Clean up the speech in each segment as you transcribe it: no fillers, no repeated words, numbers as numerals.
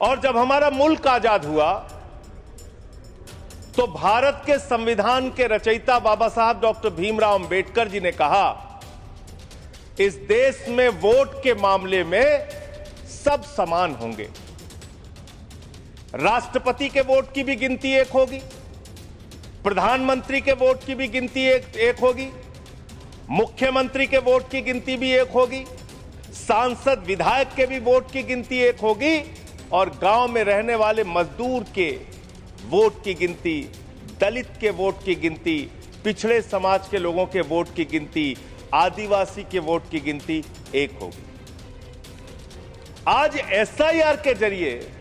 और जब हमारा मुल्क आजाद हुआ तो भारत के संविधान के रचयिता बाबा साहब डॉक्टर भीमराव अंबेडकर जी ने कहा, इस देश में वोट के मामले में सब समान होंगे। राष्ट्रपति के वोट की भी गिनती एक होगी, प्रधानमंत्री के वोट की भी गिनती एक होगी, मुख्यमंत्री के वोट की गिनती भी एक होगी, सांसद विधायक के भी वोट की गिनती एक होगी और गांव में रहने वाले मजदूर के वोट की गिनती, दलित के वोट की गिनती, पिछड़े समाज के लोगों के वोट की गिनती, आदिवासी के वोट की गिनती एक होगी। आज एसआईआर के जरिए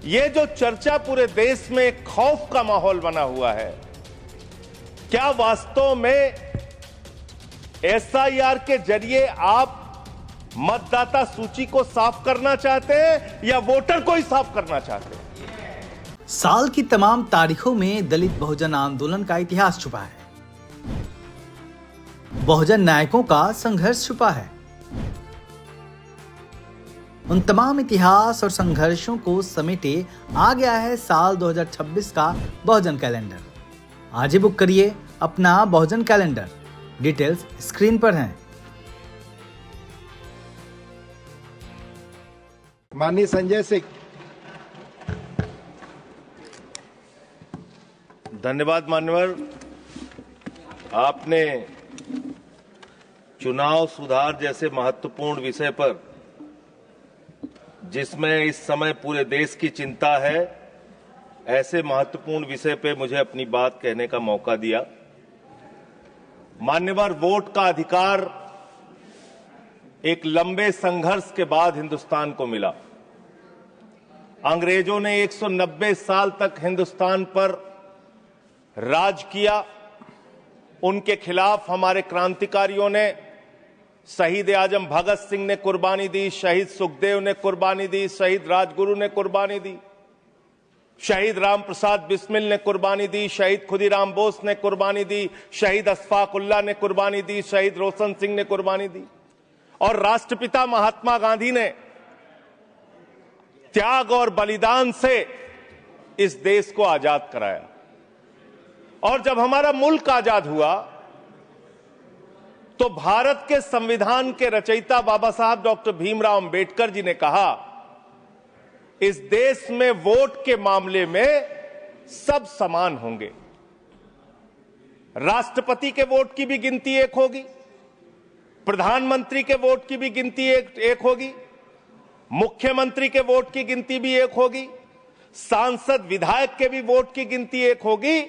यह जो चर्चा पूरे देश में एक खौफ का माहौल बना हुआ है, क्या वास्तव में एसआईआर के जरिए आप मतदाता सूची को साफ करना चाहते हैं या वोटर को ही साफ करना चाहते हैं? साल की तमाम तारीखों में दलित बहुजन आंदोलन का इतिहास छुपा है, बहुजन नायकों का संघर्ष छुपा है। उन तमाम इतिहास और संघर्षों को समेटे आ गया है साल 2026 का बहुजन कैलेंडर। आज ही बुक करिए अपना बहुजन कैलेंडर, डिटेल्स स्क्रीन पर हैं। माननीय संजय सिंह। धन्यवाद मान्यवर। आपने चुनाव सुधार जैसे महत्वपूर्ण विषय पर, जिसमें इस समय पूरे देश की चिंता है, ऐसे महत्वपूर्ण विषय पे मुझे अपनी बात कहने का मौका दिया। मान्यवर, वोट का अधिकार एक लंबे संघर्ष के बाद हिंदुस्तान को मिला। अंग्रेजों ने 190 साल तक हिंदुस्तान पर राज किया। उनके खिलाफ हमारे क्रांतिकारियों ने, शहीद आजम भगत सिंह ने कुर्बानी दी, शहीद सुखदेव ने कुर्बानी दी, शहीद राजगुरु ने कुर्बानी दी, शहीद राम प्रसाद बिस्मिल ने कुर्बानी दी, शहीद खुदीराम बोस ने कुर्बानी दी, शहीद अशफाक उल्लाह ने कुर्बानी दी, शहीद रोशन सिंह ने कुर्बानी दी और राष्ट्रपिता महात्मा गांधी ने त्याग और बलिदान से इस देश को आजाद कराया। और जब हमारा मुल्क आजाद हुआ तो भारत के संविधान के रचयिता बाबा साहब डॉक्टर भीमराव अंबेडकर जी ने कहा, इस देश में वोट के मामले में सब समान होंगे। राष्ट्रपति के वोट की भी गिनती एक होगी, प्रधानमंत्री के वोट की भी गिनती एक होगी, मुख्यमंत्री के वोट की गिनती भी एक होगी, सांसद विधायक के भी वोट की गिनती एक होगी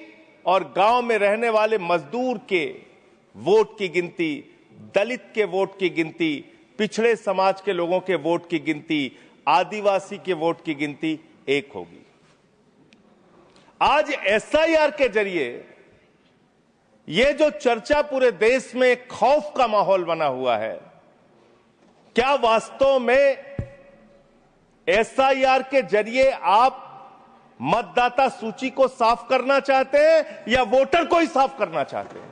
और गांव में रहने वाले मजदूर के वोट की गिनती, दलित के वोट की गिनती, पिछड़े समाज के लोगों के वोट की गिनती, आदिवासी के वोट की गिनती एक होगी। आज एसआईआर के जरिए यह जो चर्चा पूरे देश में एक खौफ का माहौल बना हुआ है, क्या वास्तव में एसआईआर के जरिए आप मतदाता सूची को साफ करना चाहते हैं या वोटर को ही साफ करना चाहते हैं?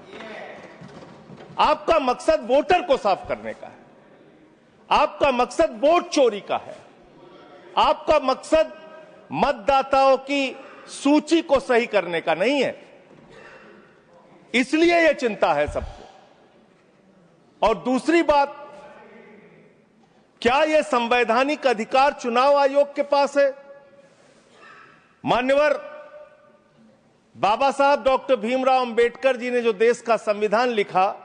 आपका मकसद वोटर को साफ करने का है, आपका मकसद वोट चोरी का है, आपका मकसद मतदाताओं की सूची को सही करने का नहीं है। इसलिए यह चिंता है सबको। और दूसरी बात, क्या यह संवैधानिक अधिकार चुनाव आयोग के पास है? मान्यवर, बाबा साहब डॉक्टर भीमराव अंबेडकर जी ने जो देश का संविधान लिखा,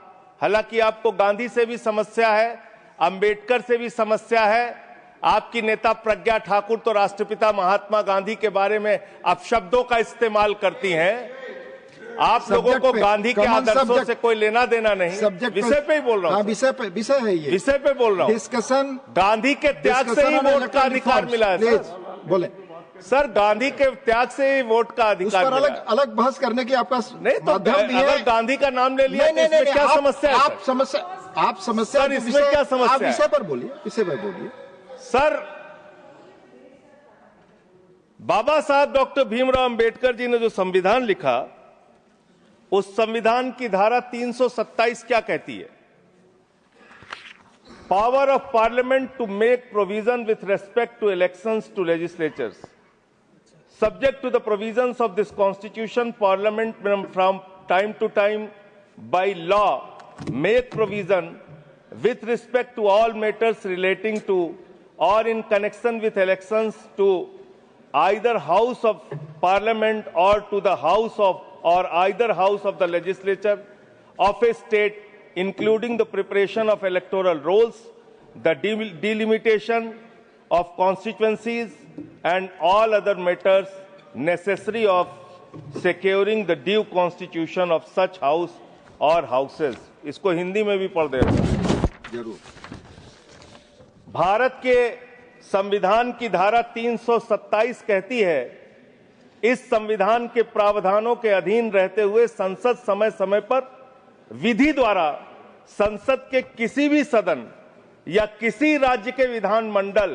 हालांकि आपको गांधी से भी समस्या है, अंबेडकर से भी समस्या है, आपकी नेता प्रज्ञा ठाकुर तो राष्ट्रपिता महात्मा गांधी के बारे में अपशब्दों का इस्तेमाल करती हैं। आप लोगों को गांधी के आदर्शों से कोई लेना देना नहीं। विषय पे ही बोल रहा हूं। विषय है ये, विषय पे बोल रहा हूं। डिस्कशन, गांधी के त्याग से ही वोट का अधिकार मिला है सर। बोले सर, गांधी के त्याग से ही वोट का अधिकार मिला है। अलग बहस करने की आपका नहीं तो अगर गांधी का नाम ले लिया तो इसमें क्या समस्या है? आप समस्या सर, इसमें क्या समस्या है? विषय पर बोलिए, विषय पर बोलिए। सर, बाबा साहब डॉक्टर भीमराव अंबेडकर जी ने जो संविधान लिखा, उस संविधान की धारा 327 क्या कहती है? Power of Parliament to make provision with respect to elections to legislatures. Subject to the provisions of this Constitution, Parliament from time to time by law make provision with respect to all matters relating to or in connection with elections to either House of Parliament or to the House of or either House of the Legislature of a state, including the preparation of electoral rolls, the delimitation of constituencies, and all other matters necessary of securing the due constitution of such house or houses. इसको हिंदी में भी पढ़ देता हूं। जरूर। भारत के संविधान की धारा 327 कहती है, इस संविधान के प्रावधानों के अधीन रहते हुए संसद समय समय पर विधि द्वारा संसद के किसी भी सदन या किसी राज्य के विधानमंडल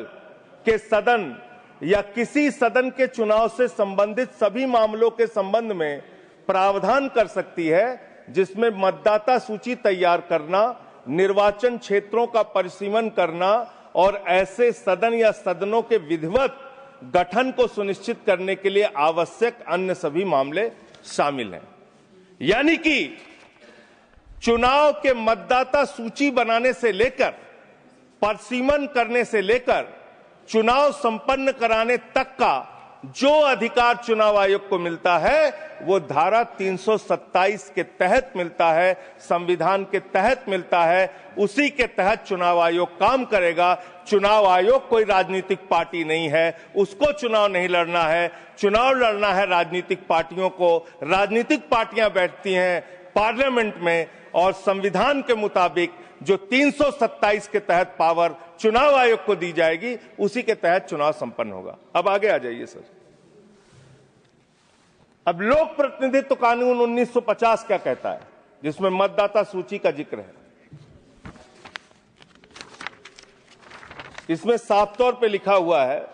के सदन या किसी सदन के चुनाव से संबंधित सभी मामलों के संबंध में प्रावधान कर सकती है, जिसमें मतदाता सूची तैयार करना, निर्वाचन क्षेत्रों का परिसीमन करना और ऐसे सदन या सदनों के विधिवत गठन को सुनिश्चित करने के लिए आवश्यक अन्य सभी मामले शामिल हैं। यानी कि चुनाव के मतदाता सूची बनाने से लेकर परिसीमन करने से लेकर चुनाव संपन्न कराने तक का जो अधिकार चुनाव आयोग को मिलता है, वो धारा 327 के तहत मिलता है, संविधान के तहत मिलता है। उसी के तहत चुनाव आयोग काम करेगा। चुनाव आयोग कोई राजनीतिक पार्टी नहीं है, उसको चुनाव नहीं लड़ना है। चुनाव लड़ना है राजनीतिक पार्टियों को। राजनीतिक पार्टियां बैठती हैं पार्लियामेंट में और संविधान के मुताबिक जो 327 के तहत पावर चुनाव आयोग को दी जाएगी, उसी के तहत चुनाव संपन्न होगा। अब आगे आ जाइए सर। अब लोक प्रतिनिधित्व कानून 1950 क्या कहता है, जिसमें मतदाता सूची का जिक्र है। इसमें साफ तौर पे लिखा हुआ है,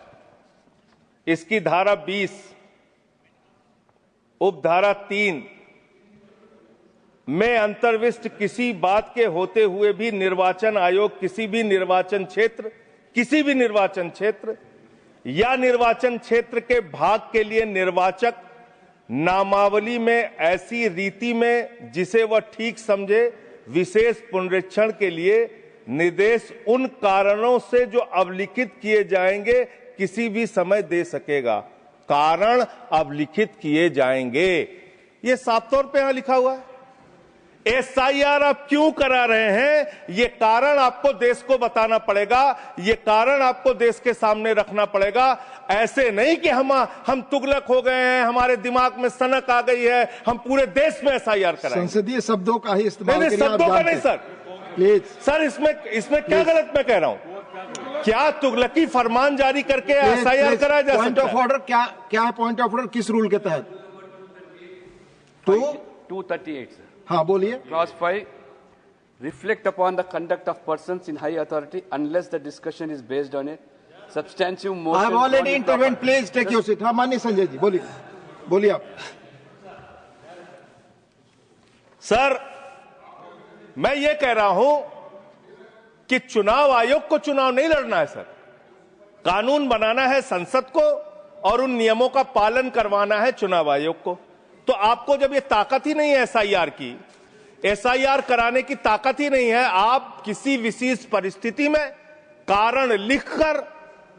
इसकी धारा 20 उपधारा 3 में अंतर्विष्ट किसी बात के होते हुए भी निर्वाचन आयोग किसी भी निर्वाचन क्षेत्र या निर्वाचन क्षेत्र के भाग के लिए निर्वाचक नामावली में ऐसी रीति में जिसे वह ठीक समझे विशेष पुनरीक्षण के लिए निर्देश उन कारणों से जो अवलिखित किए जाएंगे किसी भी समय दे सकेगा। कारण अवलिखित किए जाएंगे, ये साफ तौर पे यहां लिखा हुआ है। एसआईआर आप क्यों करा रहे हैं, ये कारण आपको देश को बताना पड़ेगा, ये कारण आपको देश के सामने रखना पड़ेगा। ऐसे नहीं कि हम तुगलक हो गए हैं, हमारे दिमाग में सनक आ गई है, हम पूरे देश में एसआईआर कराएंगे। संसदीय शब्दों का ही इस्तेमाल नहीं, शब्दों का नहीं सर, प्लीज सर। इसमें क्या गलत मैं कह रहा हूं? क्या तुगलकी फरमान जारी करके एसआईआर कराया जा सकता है? पॉइंट ऑफ ऑर्डर क्या है? पॉइंट ऑफ ऑर्डर किस रूल के तहत? 238 सर। हाँ बोलिए। Clause 5, reflect upon the conduct of persons in high authority unless the discussion is based on a substantive motion. I have already intervened. Please take your seat. हाँ माननीय संजय जी बोलिए आप। Sir, मैं ये कह रहा हूं कि चुनाव आयोग को चुनाव नहीं लड़ना है सर, कानून बनाना है संसद को और उन नियमों का पालन करवाना है चुनाव आयोग को। तो आपको जब ये ताकत ही नहीं है एसआईआर की, एसआईआर कराने की ताकत ही नहीं है, आप किसी विशेष परिस्थिति में कारण लिखकर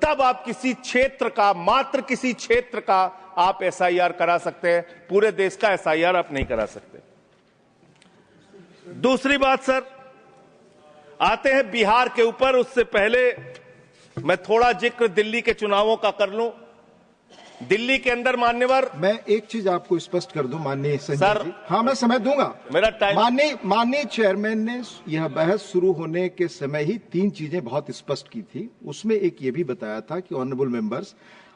तब आप किसी क्षेत्र का, मात्र किसी क्षेत्र का आप एसआईआर करा सकते हैं, पूरे देश का एसआईआर आप नहीं करा सकते। दूसरी बात सर, आते हैं बिहार के ऊपर। उससे पहले मैं थोड़ा जिक्र दिल्ली के चुनावों का कर लूं। दिल्ली के अंदर मान्यवर, मैं एक चीज आपको स्पष्ट कर दूं माननीय संजय सर, जी। हाँ मैं समय दूंगा, मेरा टाइम। माननीय चेयरमैन ने यह बहस शुरू होने के समय ही 3 चीजें बहुत स्पष्ट की थी। उसमें एक ये भी बताया था कि honourable members,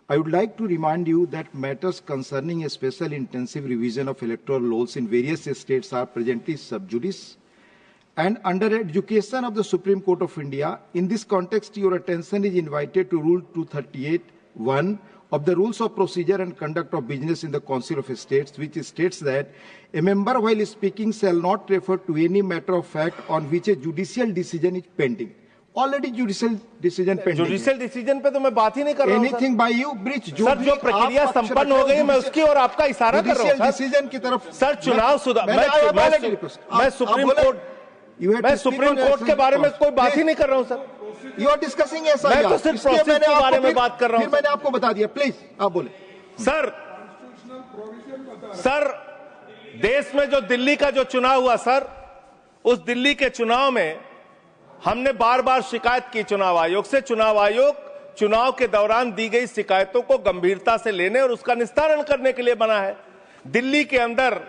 I would like to remind you that matters concerning a special intensive revision of electoral laws in various states are presently sub judice and under education of the Supreme Court of India. In this context, your attention is invited to Rule 238(1) of the Rules of Procedure and Conduct of Business in the Council of States, which states that a member while speaking shall not refer to any matter of fact on which a judicial decision is pending. Already judicial decision pending. Judicial decision पे तो मैं बात ही नहीं कर रहा हूं anything by you breach, sir. जो प्रक्रिया संपन्न हो गई मैं उसकी और आपका इशारा कर रहा हूं डिसीजन की तरफ। सर चुनाव सुधार, मैं सुप्रीम कोर्ट के बारे में कोई बात ही नहीं कर रहा हूं सर। यू आर डिस्कसिंग ऐसा, मैं तो सिर्फ प्रोसेस के बारे में बात कर रहा हूं। मैंने आपको बता दिया, प्लीज आप बोले। सर देश में जो दिल्ली का जो चुनाव हुआ सर, उस दिल्ली के चुनाव में हमने बार बार शिकायत की चुनाव आयोग से। चुनाव आयोग चुनाव के दौरान दी गई शिकायतों को गंभीरता से लेने और उसका निस्तारण करने के लिए बना है। दिल्ली के अंदर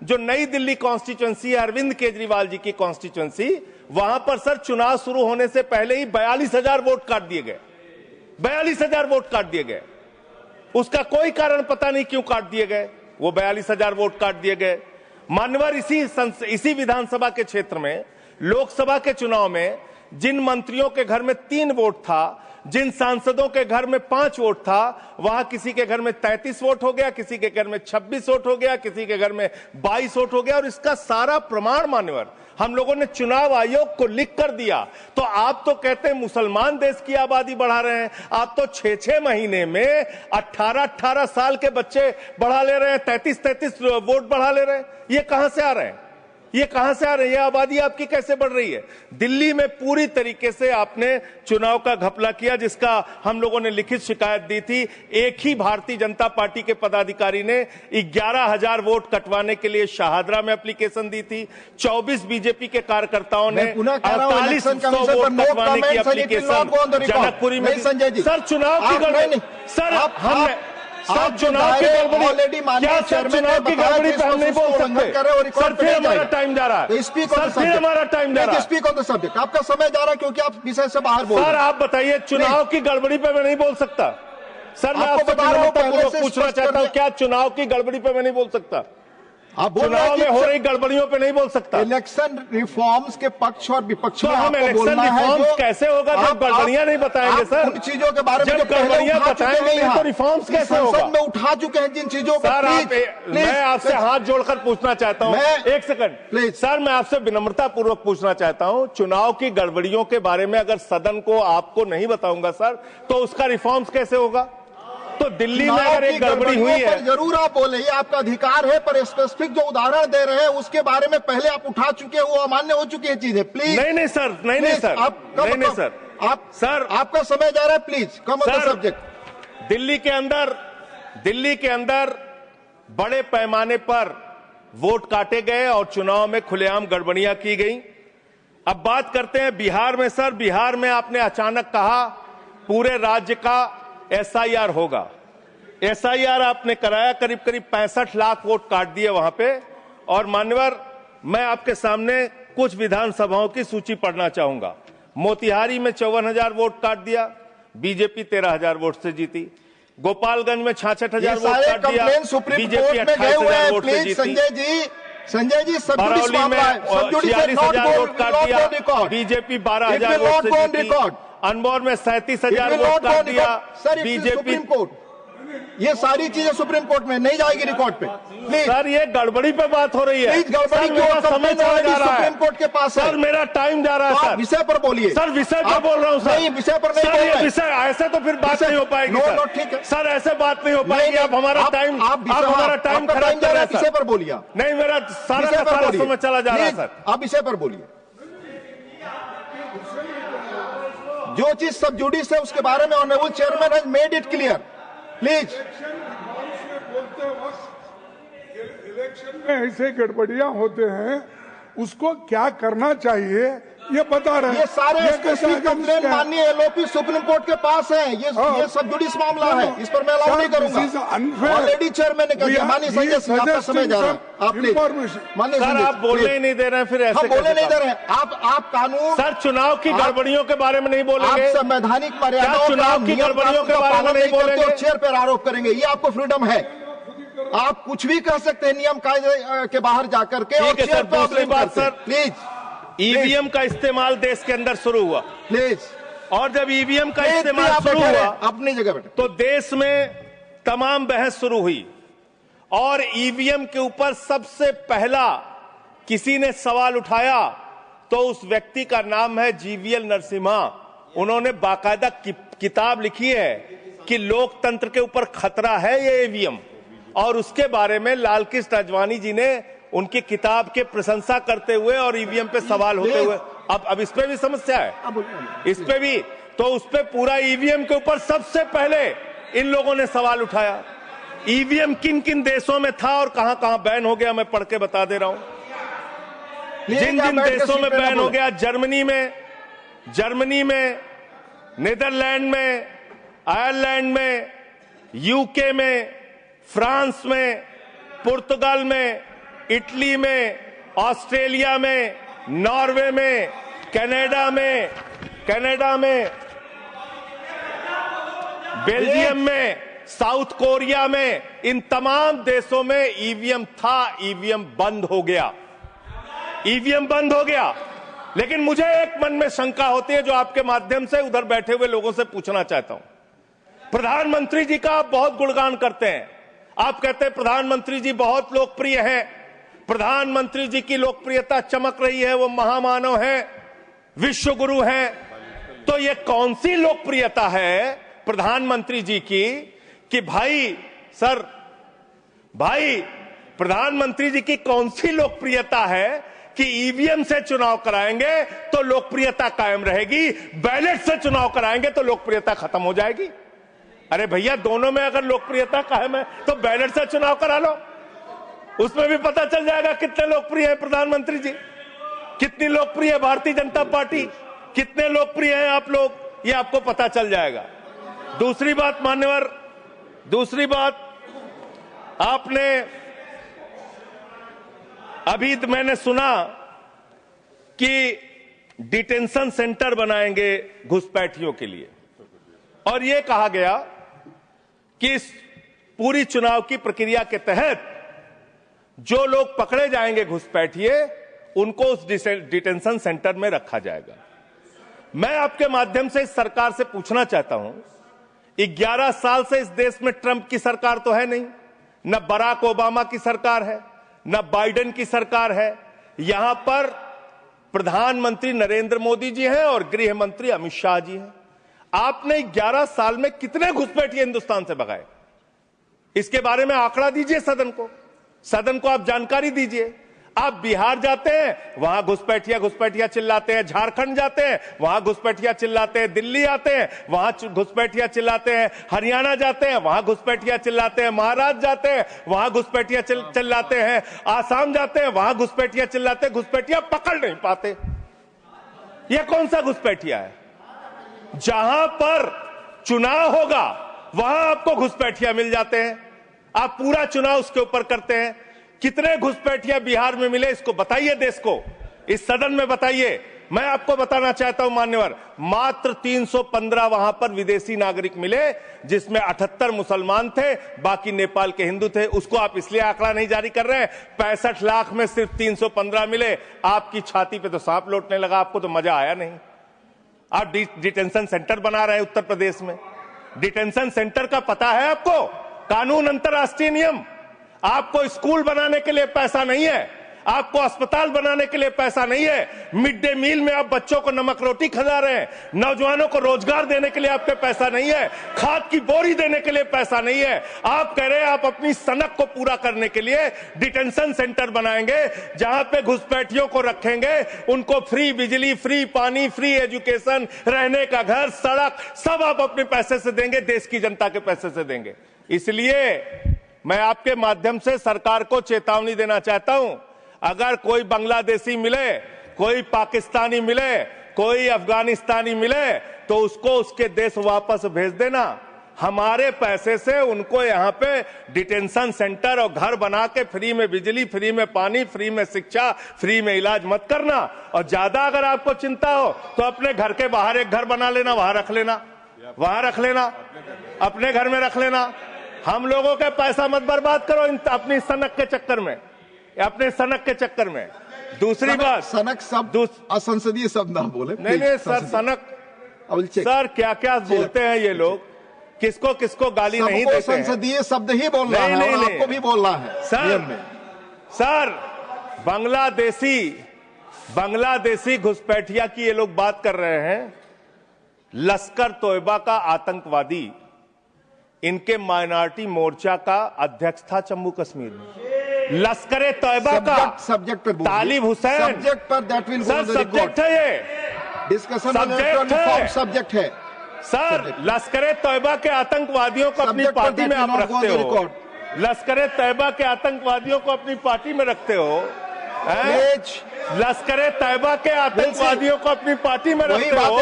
जो नई दिल्ली कॉन्स्टिट्यूएंसी है, अरविंद केजरीवाल जी की कॉन्स्टिट्यूएंसी, वहां पर सर चुनाव शुरू होने से पहले ही 42,000 वोट काट दिए गए। 42,000 वोट काट दिए गए। उसका कोई कारण पता नहीं क्यों काट दिए गए, वो 42,000 वोट काट दिए गए। मान्यवर इसी विधानसभा के क्षेत्र में लोकसभा के चुनाव में जिन मंत्रियों के घर में 3 वोट था, जिन सांसदों के घर में 5 वोट था, वहां किसी के घर में 33 वोट हो गया, किसी के घर में 26 वोट हो गया, किसी के घर में 22 वोट हो गया। और इसका सारा प्रमाण मान्यवर हम लोगों ने चुनाव आयोग को लिख कर दिया। तो आप तो कहते हैं मुसलमान देश की आबादी बढ़ा रहे हैं, आप तो 6-6 महीने में 18-18 साल के बच्चे बढ़ा ले रहे हैं, 33-33 वोट बढ़ा ले रहे हैं। ये कहां से आ रहे हैं? ये कहां से आ रही है? ये आबादी आपकी कैसे बढ़ रही है? दिल्ली में पूरी तरीके से आपने चुनाव का घपला किया, जिसका हम लोगों ने लिखित शिकायत दी थी। एक ही भारतीय जनता पार्टी के पदाधिकारी ने 11,000 वोट कटवाने के लिए शाहदरा में एप्लीकेशन दी थी। 24 बीजेपी के कार्यकर्ताओं ने 4800 वोट कटवाने की एप्लीकेशन जनकपुरी में। सर चुनाव की गड़बड़ी, सर चुनाव की गड़बड़ी, क्या सर चुनाव की गड़बड़ी पे हम नहीं बोल सकते? सर फिर हमारा टाइम जा रहा है, सर फिर हमारा टाइम जा रहा है। Speak on the subject. आपका समय जा रहा है क्योंकि आप विषय से बाहर बोल रहे हैं। सर आप बताइए, चुनाव की गड़बड़ी पे मैं नहीं बोल सकता। सर मैं आपसे विनम्रतापूर्वक पूछना चाहता हूं, क्या चुनाव की गड़बड़ी पे मैं नहीं बोल सकता? चुनाव में हो रही गड़बड़ियों पे नहीं बोल सकता। इलेक्शन रिफॉर्म्स के पक्ष और विपक्ष में हम इलेक्शन रिफॉर्म्स कैसे होगा जब गड़बड़ियां नहीं बताएंगे? सर उन चीजों के बारे में जब गड़बड़ियां बताएंगे तो रिफॉर्म्स कैसे होगा? संसद में उठा चुके हैं जिन चीजों को। सर मैं आपसे हाथ जोड़कर पूछना चाहता हूं, एक सेकंड प्लीज। सर मैं आपसे विनम्रता पूर्वक पूछना चाहता हूं, चुनाव की गड़बड़ियों के बारे में अगर सदन को आपको नहीं बताऊंगा सर, तो उसका रिफॉर्म्स कैसे होगा? तो दिल्ली में अगर एक गड़बड़ी हुई है, जरूर आप बोले, ये आपका अधिकार है, पर स्पेसिफिक जो उदाहरण दे रहे हैं उसके बारे में पहले आप उठा चुके हैं, वो अमान्य हो चुकी है चीजें। प्लीज नहीं सर, नहीं सर, नहीं सर, सर आपका समय जा रहा है, please come on the subject. Delhi के अंदर बड़े पैमाने पर वोट काटे गए और चुनाव में खुलेआम गड़बड़ियां की गई। अब बात करते हैं बिहार में। सर बिहार में आपने अचानक कहा पूरे राज्य का SIR होगा। SIR आपने कराया, करीब 65 लाख वोट काट दिए वहां पे। और मान्यवर मैं आपके सामने कुछ विधानसभाओं की सूची पढ़ना चाहूंगा। मोतिहारी में 54,000 वोट काट दिया, बीजेपी 13,000 वोट से जीती। गोपालगंज में 66,000 वोट काट दिया, बीजेपी 28,000 वोट से जीती। संजय जी बरौली में 46,000 वोट काट दिया, बीजेपी 12,000 वोट से जीती। अनमोर में 37,000 वोट काट दिया, बीजेपी। ये सारी चीजें सुप्रीम कोर्ट में नहीं जाएगी रिकॉर्ड पे। सर ये गड़बड़ी पे बात हो रही है। गड़बड़ी मेरा समय चला जा रहा है, सुप्रीम कोर्ट के पास सर मेरा टाइम जा रहा है। सर विषय पर बोलिए। सर विषय पर बोल रहा हूँ सर। नहीं विषय पर नहीं सर, ये विषय ऐसे तो फिर बात नहीं हो पाएगी। ठीक है सर, ऐसे बात नहीं हो पाएगी। आप हमारा टाइम खराब कर रहे हैं। विषय पर बोलिए। नहीं मेरा सारा समय चला जा रहा है सर। आप विषय पर बोलिए। जो चीज सब जुडिस है उसके बारे में honourable chairman has made it clear. Please. Election में ऐसे गड़बड़ियां होते हैं, उसको क्या करना चाहिए ये बता रहे हैं। ये सारे कंप्लेंट माननीय LOP सुप्रीम कोर्ट के पास है। ये सब जुडिस मामला है, इस पर मैं अलाउ नहीं करूंगा। ऑलरेडी चेयरमैन ने कह दिया। माननीय संजय सिंह आपका समय जा रहा है। आप माननीय सर आप बोलने ही नहीं दे रहे हैं। फिर ऐसे बोलने नहीं दे रहे हैं आप कानून। सर चुनाव की गड़बड़ियों के बारे में नहीं बोलेंगे? आप संवैधानिक मर्यादाओं चुनाव की गड़बड़ियों के बारे में नहीं बोलेंगे? चेयर पर आरोप करेंगे, ये आपको फ्रीडम है। आप कुछ भी कह सकते हैं नियम कायदे के बाहर जाकर के। ठीक है सर। दूसरी बात सर, प्लीज EVM का इस्तेमाल देश के अंदर शुरू हुआ। प्लीज। और जब EVM का इस्तेमाल शुरू हुआ अपनी जगह बैठे, तो देश में तमाम बहस शुरू हुई। और EVM के ऊपर सबसे पहला किसी ने सवाल उठाया तो उस व्यक्ति का नाम है जीवीएल नरसिम्हा। उन्होंने बाकायदा किताब लिखी है कि लोकतंत्र के ऊपर खतरा है ये ईवीएम, और उसके बारे में लाल कृष्ण आडवाणी जी ने उनकी किताब के प्रशंसा करते हुए और ईवीएम पे सवाल होते हुए, अब इस पे भी समस्या है, इस पे भी, तो उस पे पूरा ईवीएम के ऊपर सबसे पहले इन लोगों ने सवाल उठाया। ईवीएम किन किन देशों में था और कहां कहां बैन हो गया, मैं पढ़ के बता दे रहा हूं। जिन जिन देशों में बैन हो गया, जर्मनी में, नीदरलैंड में, आयरलैंड में, यूके में, फ्रांस में, पुर्तगाल में, इटली में, ऑस्ट्रेलिया में, नॉर्वे में, कनाडा में, बेल्जियम में, साउथ कोरिया में, इन तमाम देशों में ईवीएम था, ईवीएम बंद हो गया। लेकिन मुझे एक मन में शंका होती है जो आपके माध्यम से उधर बैठे हुए लोगों से पूछना चाहता हूं। प्रधानमंत्री जी का आप बहुत गुणगान करते हैं, आप कहते हैं प्रधानमंत्री जी बहुत लोकप्रिय हैं, प्रधानमंत्री जी की लोकप्रियता चमक रही है, वो महामानव हैं, विश्व गुरु हैं। तो ये कौन सी लोकप्रियता है प्रधानमंत्री जी की कि भाई प्रधानमंत्री जी की कौन सी लोकप्रियता है कि ईवीएम से चुनाव कराएंगे तो लोकप्रियता कायम रहेगी, बैलेट से चुनाव कराएंगे तो लोकप्रियता खत्म हो जाएगी? अरे भैया, दोनों में अगर लोकप्रियता कायम है तो बैलेट से चुनाव करा लो, उसमें भी पता चल जाएगा कितने लोकप्रिय है प्रधानमंत्री जी, कितनी लोकप्रिय है भारतीय जनता पार्टी, कितने लोकप्रिय हैं आप लोग, ये आपको पता चल जाएगा। दूसरी बात मान्यवर, आपने अभी मैंने सुना कि डिटेंशन सेंटर बनाएंगे घुसपैठियों के लिए, और यह कहा गया कि इस पूरी चुनाव की प्रक्रिया के तहत जो लोग पकड़े जाएंगे घुसपैठिए, उनको उस डिटेंशन सेंटर में रखा जाएगा। मैं आपके माध्यम से इस सरकार से पूछना चाहता हूं, 11 साल से इस देश में ट्रंप की सरकार तो है नहीं, न बराक ओबामा की सरकार है, न बाइडेन की सरकार है, यहां पर प्रधानमंत्री नरेंद्र मोदी जी हैं और गृह मंत्री अमित शाह जी हैं। आपने 11 साल में कितने घुसपैठिए हिंदुस्तान से भगाए, इसके बारे में आंकड़ा दीजिए सदन को आप जानकारी दीजिए। आप बिहार जाते हैं, वहां घुसपैठिया चिल्लाते हैं, झारखंड जाते हैं, वहां घुसपैठिया चिल्लाते हैं, दिल्ली आते हैं, वहां घुसपैठिया चिल्लाते हैं, हरियाणा जाते हैं, वहां घुसपैठिया चिल्लाते हैं, महाराष्ट्र जाते हैं, वहां घुसपैठिया चिल्लाते हैं, आसाम जाते हैं, वहां घुसपैठिया चिल्लाते हैं, घुसपैठिया पकड़ नहीं पाते। यह कौन सा घुसपैठिया है? जहां पर चुनाव होगा वहां आपको घुसपैठिया मिल जाते हैं, आप पूरा चुनाव उसके ऊपर करते हैं। कितने घुसपैठिया बिहार में मिले, इसको बताइए, देश को, इस सदन में बताइए। मैं आपको बताना चाहता हूं मान्यवर, मात्र 315 वहां पर विदेशी नागरिक मिले, जिसमें 78 मुसलमान थे, बाकी नेपाल के हिंदू थे। उसको आप इसलिए आंकड़ा नहीं जारी कर रहे हैं, 65 लाख में सिर्फ 315 मिले। आपकी छाती पे तो सांप लौटने लगा, आपको तो मजा आया नहीं। आप डिटेंशन सेंटर बना रहे हैं उत्तर प्रदेश में, डिटेंशन सेंटर का पता है आपको? कानून, अंतर्राष्ट्रीय नियम। आपको स्कूल बनाने के लिए पैसा नहीं है, आपको अस्पताल बनाने के लिए पैसा नहीं है, मिड डे मील में आप बच्चों को नमक रोटी खिला रहे हैं, नौजवानों को रोजगार देने के लिए आपके पैसा नहीं है, खाद की बोरी देने के लिए पैसा नहीं है। आप कह रहे हैं आप अपनी सनक को पूरा करने के लिए डिटेंशन सेंटर बनाएंगे, जहां पे घुसपैठियों को रखेंगे, उनको फ्री बिजली, फ्री पानी, फ्री एजुकेशन, रहने का घर, सड़क, सब आप अपने पैसे से देंगे, देश की जनता के पैसे से देंगे। इसलिए मैं आपके माध्यम से सरकार को चेतावनी देना चाहता हूं, अगर कोई बांग्लादेशी मिले, कोई पाकिस्तानी मिले, कोई अफगानिस्तानी मिले, तो उसको उसके देश वापस भेज देना। हमारे पैसे से उनको यहां पे डिटेंशन सेंटर और घर बना के फ्री में बिजली, फ्री में पानी, फ्री में शिक्षा, फ्री में इलाज मत करना। और ज्यादा अगर आपको चिंता हो तो अपने घर के बाहर एक घर बना लेना, वहां रख लेना, अपने घर में रख लेना। हम लोगों का पैसा मत बर्बाद करो अपनी सनक के चक्कर में, दूसरी बात, सनक शब्द असंसदीय शब्द ना बोले। नहीं सर, सनक सर क्या क्या बोलते हैं ये लोग, किसको किसको गाली नहीं देते हैं। संसदीय शब्द ही बोल रहा है, आपको भी बोलना है सर। बांग्लादेशी बांग्लादेशी घुसपैठिया की ये लोग बात कर रहे हैं। लश्कर तोयबा का आतंकवादी इनके माइनॉरिटी मोर्चा का अध्यक्ष था जम्मू कश्मीर में। लश्कर तोयबा का सब्जेक्ट पर तालिब हुसैन सब्जेक्ट पर दैट विल सर सब्जेक्ट है, ये डिस्कशन सब्जेक्ट है सर। लश्कर तोयबा के आतंकवादियों को अपनी पार्टी में आप रखते हो, लश्कर तैयबा के आतंकवादियों को अपनी पार्टी में रखते हो, लश्कर तैयबा के आतंकवादियों को अपनी पार्टी में रखते हो,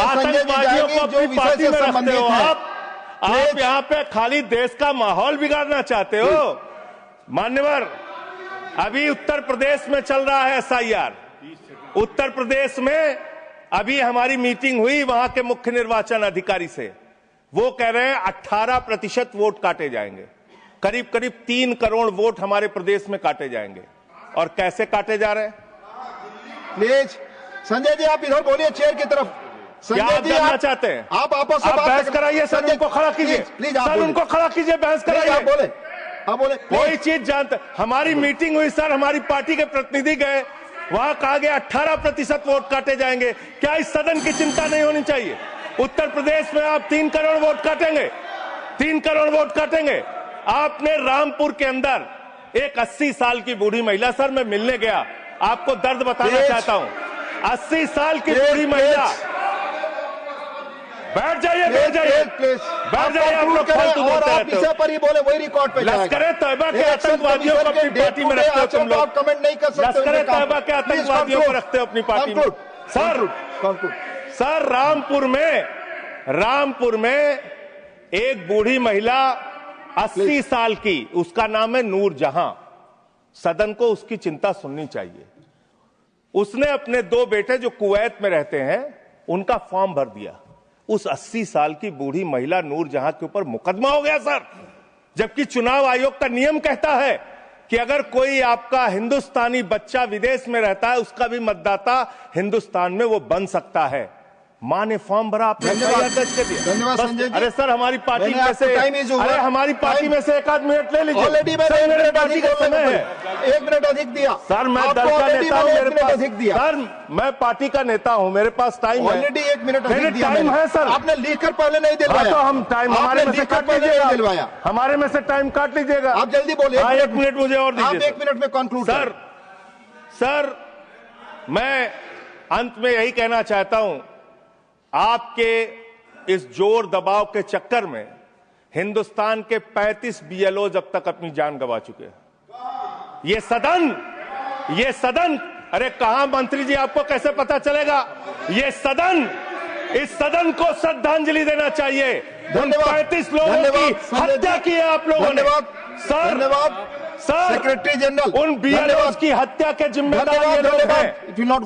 आतंकवादियों को अपनी पार्टी में रखते हो। आप यहाँ पे खाली देश का माहौल बिगाड़ना चाहते हो। मान्यवर, अभी उत्तर प्रदेश में चल रहा है SIR। उत्तर प्रदेश में अभी हमारी मीटिंग हुई वहां के मुख्य निर्वाचन अधिकारी से। वो कह रहे हैं 18% वोट काटे जाएंगे, करीब करीब 3 करोड़ वोट हमारे प्रदेश में काटे जाएंगे। और कैसे काटे जा रहे हैं? प्लीज संजय जी आप इधर बोलिए, चेयर की तरफ। क्या आप जानना चाहते हैं? आप आपस में बहस कराइए सर, उनको खड़ा कीजिए, सर उनको खड़ा कीजिए, बहस कराइए। आप बोले कोई चीज जानते। हमारी मीटिंग हुई सर, हमारी पार्टी के प्रतिनिधि गए, वहां कहा गया 18% वोट काटे जाएंगे। क्या इस सदन की चिंता नहीं होनी चाहिए? उत्तर प्रदेश में आप 3 करोड़ वोट काटेंगे, 3 करोड़ वोट काटेंगे। आपने रामपुर के अंदर एक 80 साल की बूढ़ी महिला, सर मैं मिलने गया, आपको दर्द बताना चाहता हूं। 80 साल की बूढ़ी महिला, बैठ जाइए, बैठ जाइए, बैठ जाइए। आप लोग फालतू बोलते रहते हो। पर ही बोले वही रिकॉर्ड पे लश्कर तैयबा के आतंकवादियों को अपनी पार्टी में रखते हो तुम लोग। कमेंट नहीं कर सकते। लश्कर तैयबा के आतंकवादियों को रखते हो अपनी पार्टी में। सर रामपुर में एक बूढ़ी महिला 80 साल की, उसका नाम है नूर जहां। सदन को उसकी चिंता सुननी चाहिए। उसने अपने 2 बेटे जो कुवैत में रहते हैं उनका फॉर्म भर दिया। उस 80 साल की बूढ़ी महिला नूर जहां के ऊपर मुकदमा हो गया सर, जबकि चुनाव आयोग का नियम कहता है कि अगर कोई आपका हिंदुस्तानी बच्चा विदेश में रहता है, उसका भी मतदाता हिंदुस्तान में वो बन सकता है। मां ने फॉर्म भरा, आपने दर्ज कर दिया। धन्यवाद संजय जी। अरे सर हमारी पार्टी में से, अरे हमारी पार्टी में से एक आध मिनट ले लीजिए। ऑलरेडी मैंने मेरे पार्टी का समय है, 1 मिनट अधिक दिया सर। मैं दल का नेता हूं, मेरे पास अधिक दिया सर, मैं पार्टी का नेता हूं, मेरे पास टाइम है। ऑलरेडी 1 मिनट अधिक दिया टाइम है सर। आपने लिखकर पहले नहीं दिलवाया। तो हम टाइम हमारे में से काट लीजिएगा, हमारे में से टाइम काट लीजिएगा। आप जल्दी बोलिए। 1 मिनट मुझे और दीजिए। आप 1 मिनट में कंक्लूड सर मैं अंत में यही कहना चाहता हूं, आपके इस जोर दबाव के चक्कर में हिंदुस्तान के 35 BLOs अब तक अपनी जान गंवा चुके हैं। ये सदन, अरे कहां मंत्री जी, आपको कैसे पता चलेगा? इस सदन को श्रद्धांजलि देना चाहिए। उन 35 लोगों की हत्या की है आप लोगों ने। सर सेक्रेटरी जनरल, उन BLOs की हत्या के जिम्मेदार ये लोग हैं।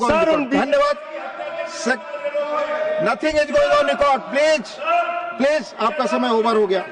सर धन्यवाद। Nothing is going on record. Please, आपका समय ओवर हो गया।